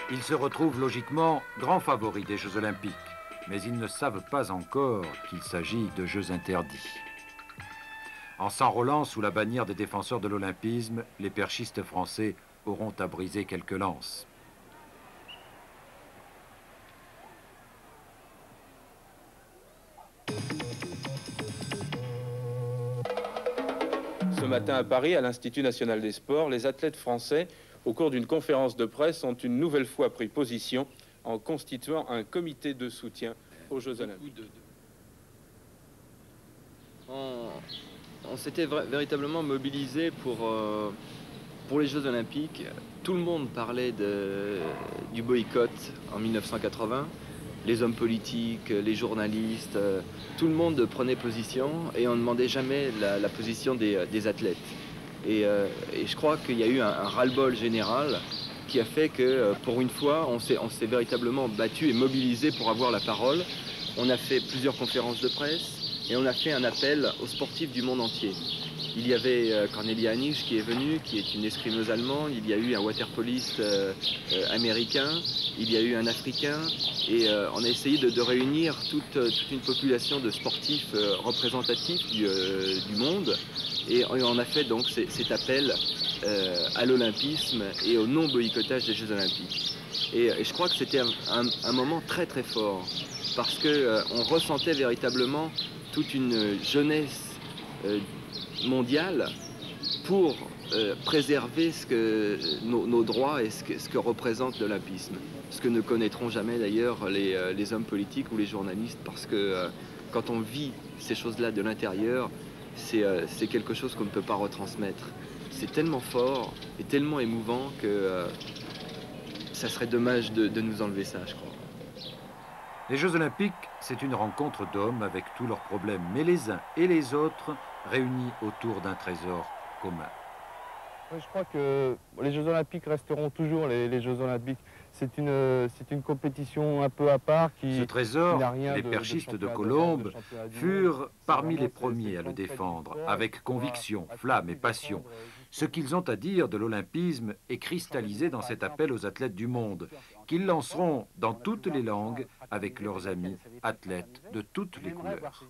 Ils se retrouvent logiquement grands favoris des Jeux Olympiques, mais ils ne savent pas encore qu'il s'agit de Jeux interdits. En s'enrôlant sous la bannière des défenseurs de l'olympisme, les perchistes français auront à briser quelques lances. Ce matin à Paris, à l'Institut national des sports, les athlètes français, au cours d'une conférence de presse, ont une nouvelle fois pris position en constituant un comité de soutien aux Jeux Olympiques. On s'était véritablement mobilisé pour les Jeux Olympiques. Tout le monde parlait du boycott en 1980. Les hommes politiques, les journalistes, tout le monde prenait position et on ne demandait jamais la position des athlètes. Et je crois qu'il y a eu un ras-le-bol général qui a fait que, pour une fois, on s'est véritablement battu et mobilisé pour avoir la parole. On a fait plusieurs conférences de presse et on a fait un appel aux sportifs du monde entier. Il y avait Cornelia Hannig qui est venue, qui est une escrimeuse allemande. Il y a eu un waterpoliste américain. Il y a eu un Africain. Et on a essayé de réunir toute une population de sportifs représentatifs du monde. Et on a fait donc cet appel à l'olympisme et au non-boycottage des Jeux Olympiques. Et je crois que c'était un moment très très fort parce qu'on ressentait véritablement toute une jeunesse mondiale pour préserver nos droits et ce que représente l'olympisme. Ce que ne connaîtront jamais d'ailleurs les hommes politiques ou les journalistes parce que quand on vit ces choses-là de l'intérieur, c'est quelque chose qu'on ne peut pas retransmettre. C'est tellement fort et tellement émouvant que ça serait dommage de nous enlever ça, je crois. Les Jeux Olympiques, c'est une rencontre d'hommes avec tous leurs problèmes, mais les uns et les autres réunis autour d'un trésor commun. Oui, je crois que les Jeux Olympiques resteront toujours les Jeux Olympiques. C'est une compétition un peu à part qui... Ce trésor, qui n'a rien les de perchistes de championnat Colombes d'Europe, de championnat du furent monde. parmi les C'est premiers à le conquête du défendre, sport, avec et conviction, pouvoir flamme et passion. défendre, Ce qu'ils ont à dire de l'olympisme est cristallisé dans cet appel aux athlètes du monde, qu'ils lanceront dans toutes les langues avec leurs amis athlètes de toutes les couleurs.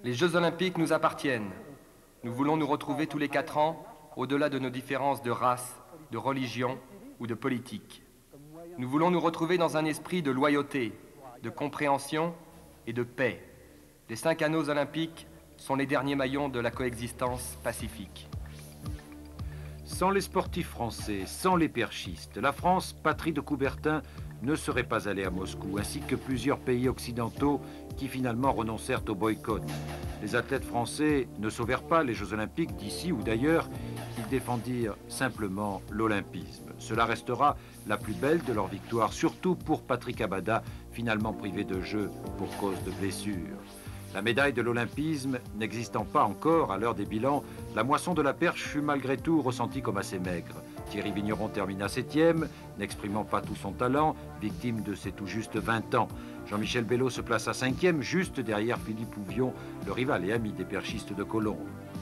Les Jeux Olympiques nous appartiennent. Nous voulons nous retrouver tous les 4 ans, au-delà de nos différences de race, de religion ou de politique. Nous voulons nous retrouver dans un esprit de loyauté, de compréhension et de paix. Les 5 anneaux olympiques sont les derniers maillons de la coexistence pacifique. Sans les sportifs français, sans les perchistes, la France, patrie de Coubertin, ne serait pas allée à Moscou, ainsi que plusieurs pays occidentaux qui finalement renoncèrent au boycott. Les athlètes français ne sauvèrent pas les Jeux Olympiques d'ici ou d'ailleurs, ils défendirent simplement l'olympisme. Cela restera la plus belle de leur victoire, surtout pour Patrick Abada, finalement privé de jeu pour cause de blessure. La médaille de l'olympisme n'existant pas encore à l'heure des bilans, la moisson de la perche fut malgré tout ressentie comme assez maigre. Thierry Vigneron termina 7e, n'exprimant pas tout son talent, victime de ses tout juste 20 ans. Jean-Michel Bello se plaça 5e, juste derrière Philippe Ouvion, le rival et ami des perchistes de Colombes.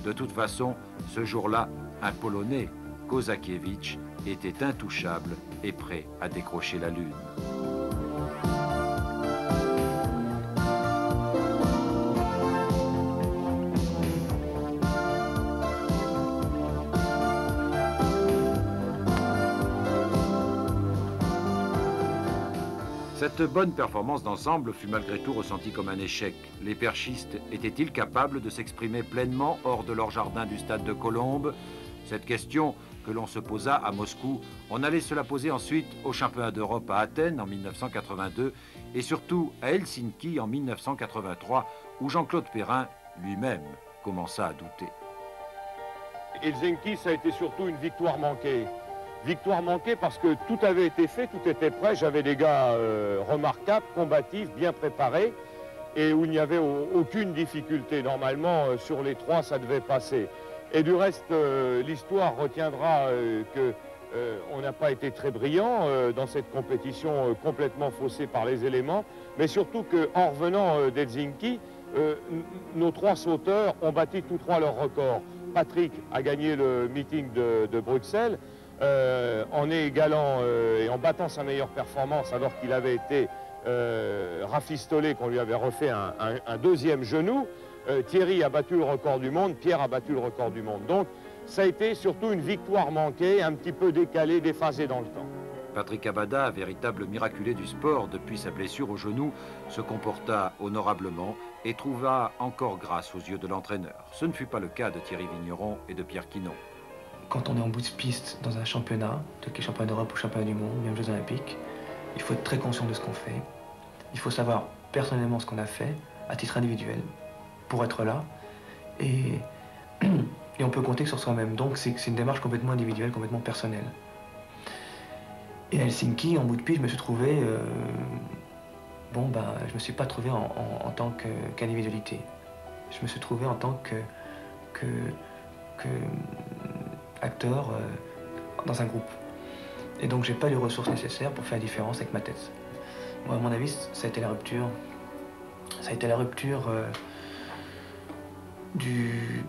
De toute façon, ce jour-là, un Polonais, Kozakiewicz, était intouchable et prêt à décrocher la Lune. Cette bonne performance d'ensemble fut malgré tout ressentie comme un échec. Les perchistes étaient-ils capables de s'exprimer pleinement hors de leur jardin du stade de Colombes? Cette question que l'on se posa à Moscou, on allait se la poser ensuite aux championnats d'Europe à Athènes en 1982 et surtout à Helsinki en 1983 où Jean-Claude Perrin lui-même commença à douter. Helsinki, ça a été surtout une victoire manquée. Victoire manquée parce que tout avait été fait, tout était prêt. J'avais des gars remarquables, combatifs, bien préparés et où il n'y avait aucune difficulté. Normalement, sur les 3, ça devait passer. Et du reste, l'histoire retiendra qu'on n'a pas été très brillant dans cette compétition complètement faussée par les éléments, mais surtout qu'en revenant d'Helsinki, nos 3 sauteurs ont battu tous 3 leurs records. Patrick a gagné le meeting de Bruxelles. en égalant et en battant sa meilleure performance alors qu'il avait été rafistolé, qu'on lui avait refait un deuxième genou. Thierry a battu le record du monde, Pierre a battu le record du monde. Donc ça a été surtout une victoire manquée, un petit peu décalée, déphasée dans le temps. Patrick Abada, véritable miraculé du sport depuis sa blessure au genou, se comporta honorablement et trouva encore grâce aux yeux de l'entraîneur. Ce ne fut pas le cas de Thierry Vigneron et de Pierre Quinon. Quand on est en bout de piste dans un championnat, championnat d'Europe ou championnat du monde, même Jeux Olympiques, il faut être très conscient de ce qu'on fait. Il faut savoir personnellement ce qu'on a fait, à titre individuel, pour être là. Et on peut compter sur soi-même. Donc c'est une démarche complètement individuelle, complètement personnelle. Et à Helsinki, en bout de piste, je me suis trouvé... je me suis pas trouvé en tant qu'individualité. Je me suis trouvé en tant que acteur dans un groupe. Et donc j'ai pas les ressources nécessaires pour faire la différence avec ma tête. Moi, à mon avis, ça a été la rupture. Ça a été la rupture du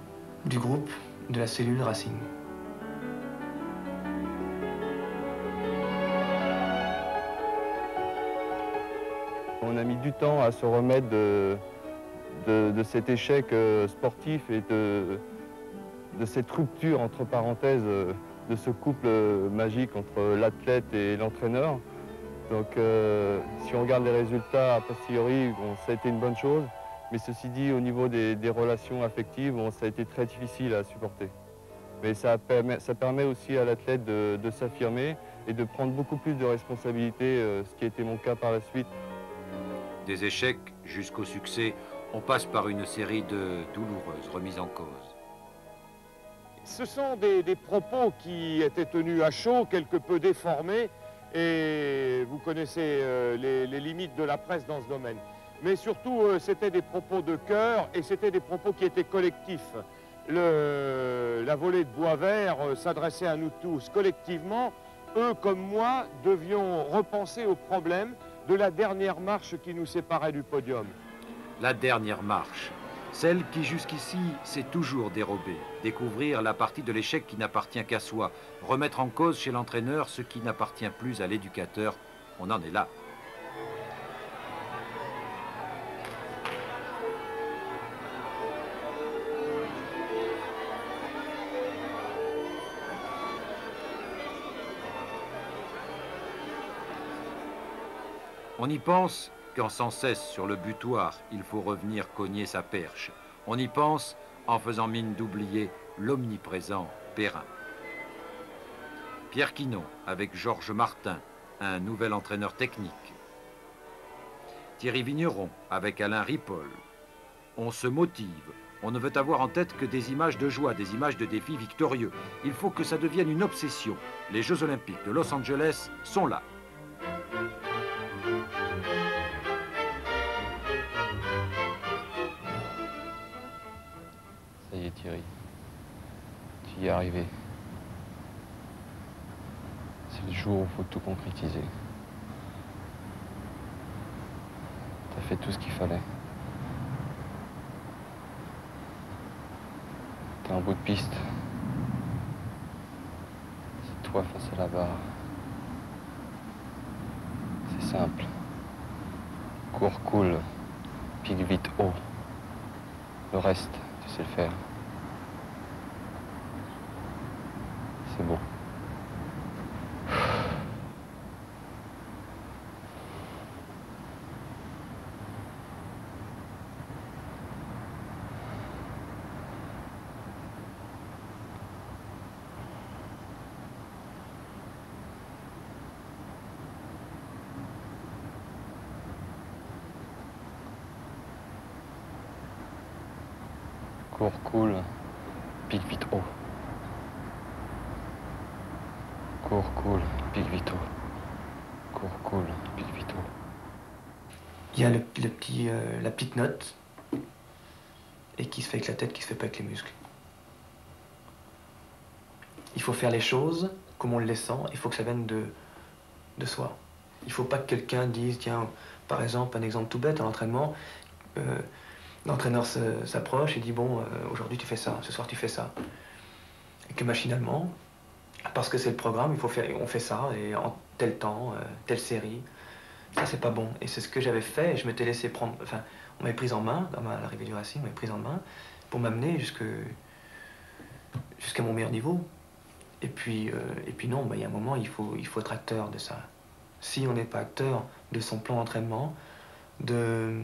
groupe, de la cellule Racing. On a mis du temps à se remettre de cet échec sportif et de cette rupture, entre parenthèses, de ce couple magique entre l'athlète et l'entraîneur. Donc si on regarde les résultats a posteriori, bon, ça a été une bonne chose. Mais ceci dit, au niveau des relations affectives, bon, ça a été très difficile à supporter. Mais ça permet aussi à l'athlète de s'affirmer et de prendre beaucoup plus de responsabilités, ce qui a été mon cas par la suite. Des échecs jusqu'au succès, on passe par une série de douloureuses remises en cause. Ce sont des propos qui étaient tenus à chaud, quelque peu déformés, et vous connaissez les limites de la presse dans ce domaine. Mais surtout, c'était des propos de cœur et c'était des propos qui étaient collectifs. La volée de Boisvert s'adressait à nous tous collectivement. Eux, comme moi, devions repenser au problème de la dernière marche qui nous séparait du podium. La dernière marche, celle qui jusqu'ici s'est toujours dérobée. Découvrir la partie de l'échec qui n'appartient qu'à soi. Remettre en cause chez l'entraîneur ce qui n'appartient plus à l'éducateur. On en est là. On y pense quand sans cesse sur le butoir, il faut revenir cogner sa perche. On y pense en faisant mine d'oublier l'omniprésent Perrin. Pierre Quinon avec Georges Martin, un nouvel entraîneur technique. Thierry Vigneron avec Alain Ripoll. On se motive. On ne veut avoir en tête que des images de joie, des images de défis victorieux. Il faut que ça devienne une obsession. Les Jeux Olympiques de Los Angeles sont là. Ça y est Thierry, tu y es arrivé. C'est le jour où il faut tout concrétiser. T'as fait tout ce qu'il fallait. T'es en bout de piste. C'est toi face à la barre. C'est simple. Cours cool, pique vite haut. Le reste, tu sais le faire. C'est beau. Cours cool, pique vite haut. Cours cool, pique vite haut. Cours cool, pique vite haut. Il y a la petite note, et qui se fait avec la tête, qui se fait pas avec les muscles. Il faut faire les choses comme on les sent, il faut que ça vienne de soi. Il faut pas que quelqu'un dise, tiens, par exemple, un exemple tout bête, à l'entraînement, l'entraîneur s'approche et dit, bon, aujourd'hui tu fais ça, ce soir tu fais ça. Et que machinalement, Parce que c'est le programme, on fait ça, et en tel temps, telle série. Ça, c'est pas bon. Et c'est ce que j'avais fait, et je m'étais laissé prendre... Enfin, on m'avait prise en main, à l'arrivée du Racing, on m'avait prise en main pour m'amener jusqu'à mon meilleur niveau. Et puis non, il y a un moment, il faut être acteur de ça. Si on n'est pas acteur de son plan d'entraînement, de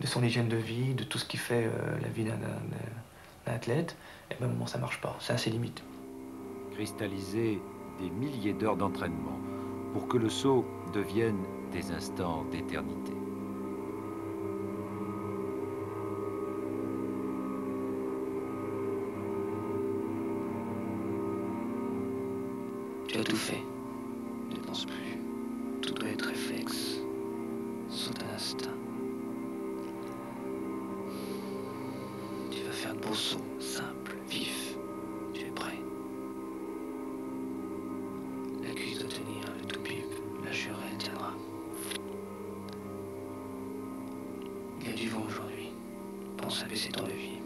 son hygiène de vie, de tout ce qui fait la vie d'un athlète, et ben, à un moment, ça marche pas. Ça a ses limites. Cristalliser des milliers d'heures d'entraînement pour que le saut devienne des instants d'éternité. Tu as tout fait. Ne pense plus. Tout doit être réflexe. Saute un instinct. Tu vas faire de beaux sauts, simples, vifs. Tu es prêt. La cuisse doit tenir, le tout pipe, la jurée tiendra. Il y a du vent aujourd'hui. Pense à baisser ton levier.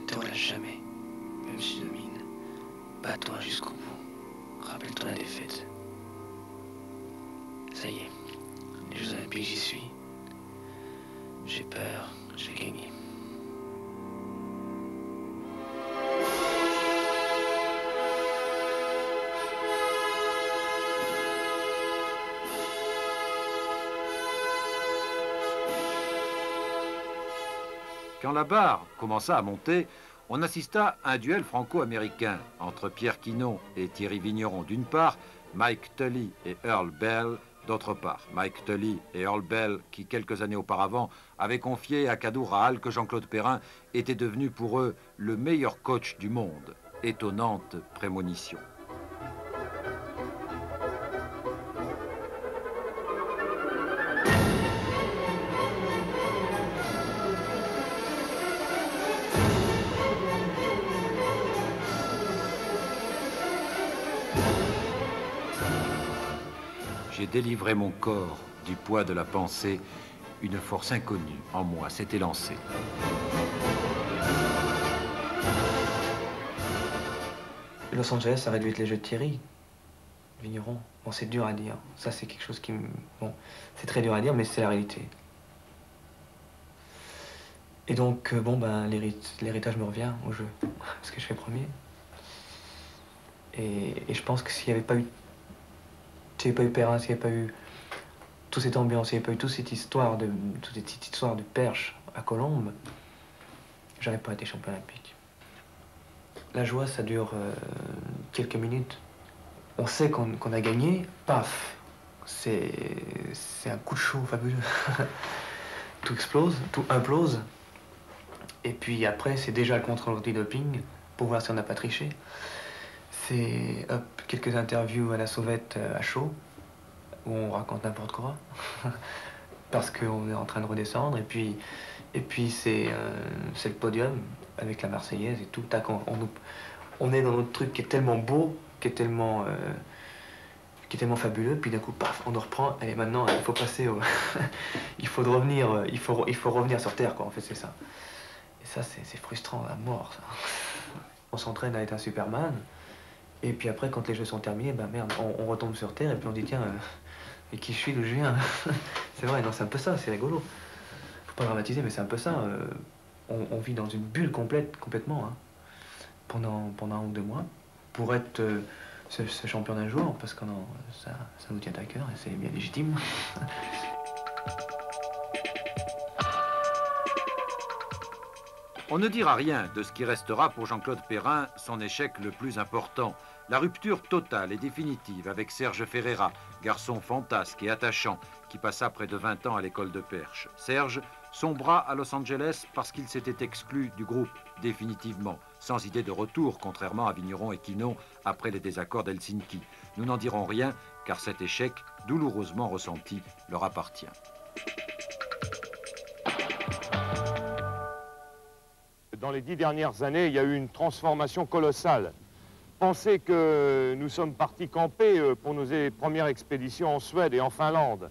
Ne te relâche jamais. Même si tu domines, bats-toi jusqu'au bout. Rappelle-toi la défaite. Ça y est, les Jeux Olympiques, j'y suis. J'ai peur, j'ai gagné. Quand la barre commença à monter, on assista à un duel franco-américain entre Pierre Quinon et Thierry Vigneron d'une part, Mike Tully et Earl Bell d'autre part. Mike Tully et Earl Bell, qui quelques années auparavant avaient confié à Kaddour Rahal que Jean-Claude Perrin était devenu pour eux le meilleur coach du monde. Étonnante prémonition. J'ai délivré mon corps du poids de la pensée. Une force inconnue en moi s'était lancée. Los Angeles a réduit les jeux de Thierry Vigneron. Bon, c'est dur à dire. Ça, c'est quelque chose qui me... Bon, c'est très dur à dire, mais c'est la réalité. Et donc, bon, ben, l'héritage me revient au jeu. Parce que je fais premier. Et je pense que s'il n'y avait pas eu... S'il n'y avait pas eu Perrin, s'il n'y avait pas eu toute cette ambiance, s'il n'y avait pas eu toute cette histoire de perche à Colombes, j'aurais pas été champion olympique. La joie, ça dure quelques minutes. On sait qu'on a gagné, paf, c'est un coup de chaud fabuleux. Tout explose, tout implose. Et puis après, c'est déjà le contrôle anti-doping pour voir si on n'a pas triché. C'est hop, quelques interviews à la sauvette à chaud, où on raconte n'importe quoi, parce qu'on est en train de redescendre. Et puis c'est le podium avec la Marseillaise et tout. Tac, on est dans notre truc qui est tellement beau, qui est tellement fabuleux. Puis d'un coup, paf, on nous reprend. Allez, maintenant, il faut passer au... il faut revenir sur Terre, quoi. En fait, c'est ça. Et ça, c'est frustrant à mort, ça. On s'entraîne à être un Superman. Et puis après, quand les jeux sont terminés, ben merde, on retombe sur Terre et puis on dit tiens, et qui je suis, d'où je viens. C'est vrai, non, c'est un peu ça, c'est rigolo. Faut pas dramatiser, mais c'est un peu ça. On vit dans une bulle complètement, hein, pendant 1 ou 2 mois, pour être ce champion d'un jour, parce que ça nous tient à cœur et c'est bien légitime. On ne dira rien de ce qui restera pour Jean-Claude Perrin son échec le plus important. La rupture totale et définitive avec Serge Ferreira, garçon fantasque et attachant, qui passa près de 20 ans à l'école de Perche. Serge sombra à Los Angeles parce qu'il s'était exclu du groupe, définitivement, sans idée de retour, contrairement à Vigneron et Quinon, après les désaccords d'Helsinki. Nous n'en dirons rien, car cet échec, douloureusement ressenti, leur appartient. Dans les 10 dernières années, il y a eu une transformation colossale. Pensez que nous sommes partis camper pour nos premières expéditions en Suède et en Finlande,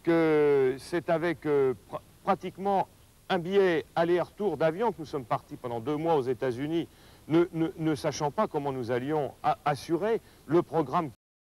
que c'est avec pratiquement un billet aller-retour d'avion, que nous sommes partis pendant 2 mois aux États-Unis, ne sachant pas comment nous allions assurer le programme